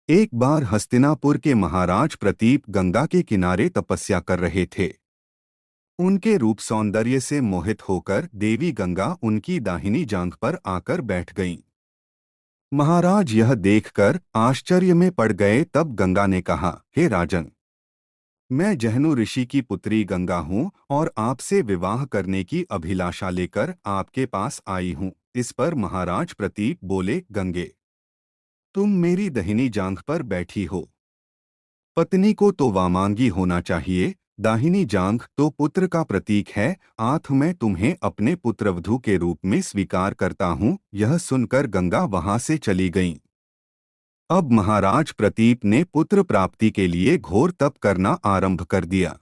एक बार हस्तिनापुर के महाराज प्रतीप गंगा के किनारे तपस्या कर रहे थे। उनके रूप सौंदर्य से मोहित होकर देवी गंगा उनकी दाहिनी जांघ पर आकर बैठ गईं। महाराज यह देखकर आश्चर्य में पड़ गए। तब गंगा ने कहा, हे राजन, मैं जहनु ऋषि की पुत्री गंगा हूँ और आपसे विवाह करने की अभिलाषा लेकर आपके पास आई हूँ। इस पर महाराज प्रतीप बोले, गंगे, तुम मेरी दाहिनी जांघ पर बैठी हो। पत्नी को तो वामांगी होना चाहिए, दाहिनी जांघ तो पुत्र का प्रतीक है। आठ मैं तुम्हें अपने पुत्रवधू के रूप में स्वीकार करता हूँ। यह सुनकर गंगा वहां से चली गईं। अब महाराज प्रतीप ने पुत्र प्राप्ति के लिए घोर तप करना आरंभ कर दिया।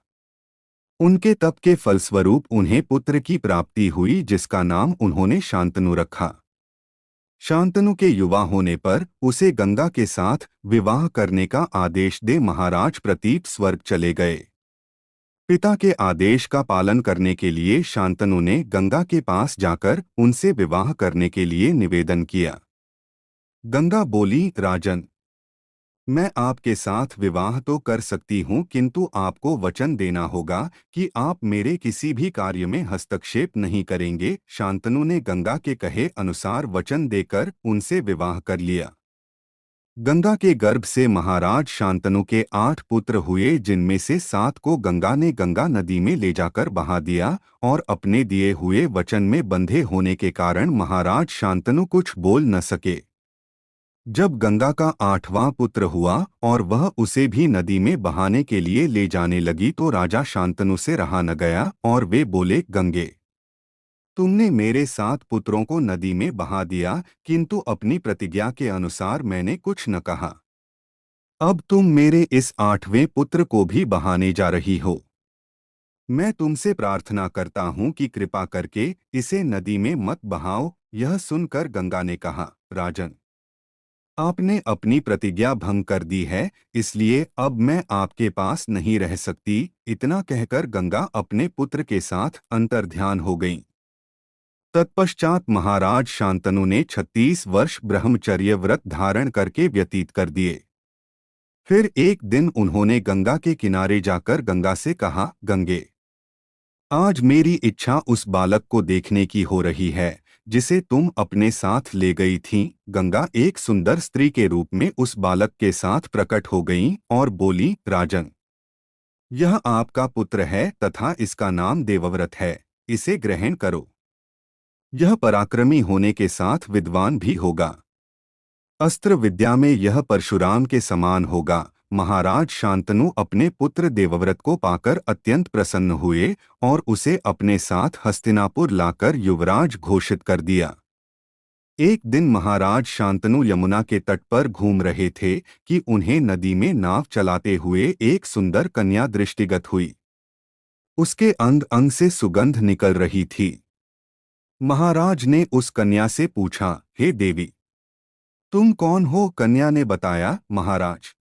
उनके तप के फलस्वरूप उन्हें पुत्र की प्राप्ति हुई, जिसका नाम उन्होंने शांतनु रखा। शांतनु के युवा होने पर उसे गंगा के साथ विवाह करने का आदेश दे महाराज प्रतीप स्वर्ग चले गए। पिता के आदेश का पालन करने के लिए शांतनु ने गंगा के पास जाकर उनसे विवाह करने के लिए निवेदन किया। गंगा बोली, राजन, मैं आपके साथ विवाह तो कर सकती हूँ, किंतु आपको वचन देना होगा कि आप मेरे किसी भी कार्य में हस्तक्षेप नहीं करेंगे। शांतनु ने गंगा के कहे अनुसार वचन देकर उनसे विवाह कर लिया। गंगा के गर्भ से महाराज शांतनु के 8 पुत्र हुए, जिनमें से 7 को गंगा ने गंगा नदी में ले जाकर बहा दिया और अपने दिए हुए वचन में बंधे होने के कारण महाराज शांतनु कुछ बोल न सके। जब गंगा का 8वां पुत्र हुआ और वह उसे भी नदी में बहाने के लिए ले जाने लगी तो राजा शांतनु से रहा न गया और वे बोले, गंगे, तुमने मेरे 7 पुत्रों को नदी में बहा दिया, किंतु अपनी प्रतिज्ञा के अनुसार मैंने कुछ न कहा। अब तुम मेरे इस 8वें पुत्र को भी बहाने जा रही हो। मैं तुमसे प्रार्थना करता हूँ कि कृपा करके इसे नदी में मत बहाओ। यह सुनकर गंगा ने कहा, राजन, आपने अपनी प्रतिज्ञा भंग कर दी है, इसलिए अब मैं आपके पास नहीं रह सकती। इतना कहकर गंगा अपने पुत्र के साथ अंतर्ध्यान हो गईं। तत्पश्चात महाराज शांतनु ने 36 वर्ष ब्रह्मचर्य व्रत धारण करके व्यतीत कर दिए। फिर एक दिन उन्होंने गंगा के किनारे जाकर गंगा से कहा, गंगे, आज मेरी इच्छा उस बालक को देखने की हो रही है जिसे तुम अपने साथ ले गई थीं। गंगा एक सुंदर स्त्री के रूप में उस बालक के साथ प्रकट हो गईं और बोली, राजन, यह आपका पुत्र है तथा इसका नाम देवव्रत है। इसे ग्रहण करो। यह पराक्रमी होने के साथ विद्वान भी होगा। अस्त्र विद्या में यह परशुराम के समान होगा। महाराज शांतनु अपने पुत्र देवव्रत को पाकर अत्यंत प्रसन्न हुए और उसे अपने साथ हस्तिनापुर लाकर युवराज घोषित कर दिया। एक दिन महाराज शांतनु यमुना के तट पर घूम रहे थे कि उन्हें नदी में नाव चलाते हुए एक सुंदर कन्या दृष्टिगत हुई। उसके अंग अंग से सुगंध निकल रही थी। महाराज ने उस कन्या से पूछा, हे देवी, तुम कौन हो? कन्या ने बताया, महाराज,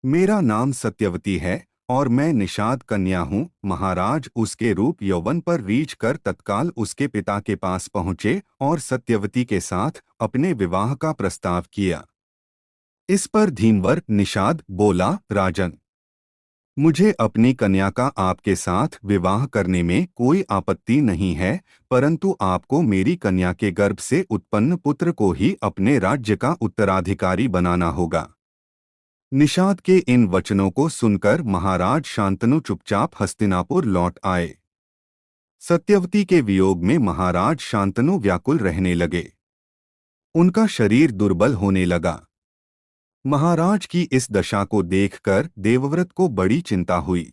मेरा नाम सत्यवती है और मैं निषाद कन्या हूँ। महाराज उसके रूप यौवन पर रीझ कर तत्काल उसके पिता के पास पहुँचे और सत्यवती के साथ अपने विवाह का प्रस्ताव किया। इस पर धीमवर निषाद बोला, राजन, मुझे अपनी कन्या का आपके साथ विवाह करने में कोई आपत्ति नहीं है, परंतु आपको मेरी कन्या के गर्भ से उत्पन्न पुत्र को ही अपने राज्य का उत्तराधिकारी बनाना होगा। निषाद के इन वचनों को सुनकर महाराज शांतनु चुपचाप हस्तिनापुर लौट आए। सत्यवती के वियोग में महाराज शांतनु व्याकुल रहने लगे। उनका शरीर दुर्बल होने लगा। महाराज की इस दशा को देखकर देवव्रत को बड़ी चिंता हुई।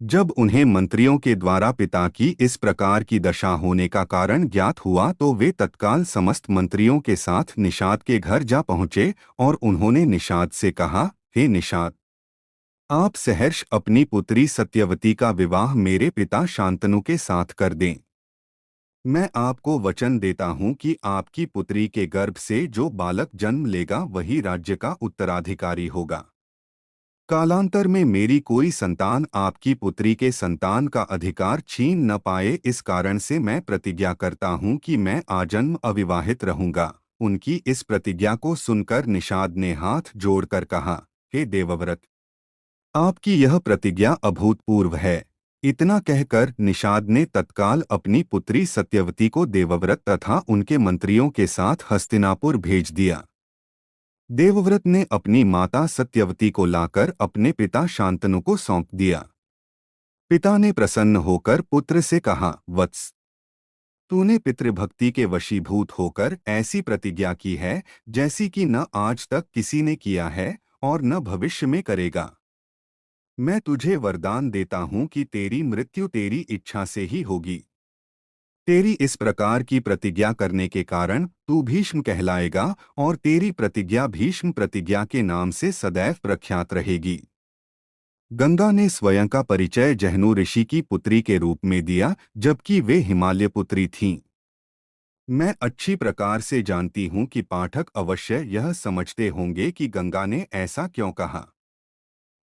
जब उन्हें मंत्रियों के द्वारा पिता की इस प्रकार की दशा होने का कारण ज्ञात हुआ तो वे तत्काल समस्त मंत्रियों के साथ निषाद के घर जा पहुँचे और उन्होंने निषाद से कहा, हे निषाद, आप सहर्ष अपनी पुत्री सत्यवती का विवाह मेरे पिता शांतनु के साथ कर दें। मैं आपको वचन देता हूँ कि आपकी पुत्री के गर्भ से जो बालक जन्म लेगा वही राज्य का उत्तराधिकारी होगा। कालांतर में मेरी कोई संतान आपकी पुत्री के संतान का अधिकार छीन न पाए, इस कारण से मैं प्रतिज्ञा करता हूँ कि मैं आजन्म अविवाहित रहूंगा उनकी इस प्रतिज्ञा को सुनकर निषाद ने हाथ जोड़कर कहा, हे देवव्रत, आपकी यह प्रतिज्ञा अभूतपूर्व है। इतना कहकर निषाद ने तत्काल अपनी पुत्री सत्यवती को देवव्रत तथा उनके मंत्रियों के साथ हस्तिनापुर भेज दिया। देवव्रत ने अपनी माता सत्यवती को लाकर अपने पिता शांतनु को सौंप दिया। पिता ने प्रसन्न होकर पुत्र से कहा, वत्स, तूने पितृभक्ति के वशीभूत होकर ऐसी प्रतिज्ञा की है जैसी कि न आज तक किसी ने किया है और न भविष्य में करेगा। मैं तुझे वरदान देता हूँ कि तेरी मृत्यु तेरी इच्छा से ही होगी। तेरी इस प्रकार की प्रतिज्ञा करने के कारण तू भीष्म कहलाएगा और तेरी प्रतिज्ञा भीष्म प्रतिज्ञा के नाम से सदैव प्रख्यात रहेगी। गंगा ने स्वयं का परिचय जहनु ऋषि की पुत्री के रूप में दिया, जबकि वे हिमालय पुत्री थीं। मैं अच्छी प्रकार से जानती हूँ कि पाठक अवश्य यह समझते होंगे कि गंगा ने ऐसा क्यों कहा,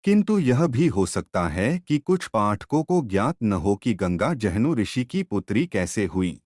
किंतु यह भी हो सकता है कि कुछ पाठकों को ज्ञात न हो कि गंगा जहनु ऋषि की पुत्री कैसे हुई।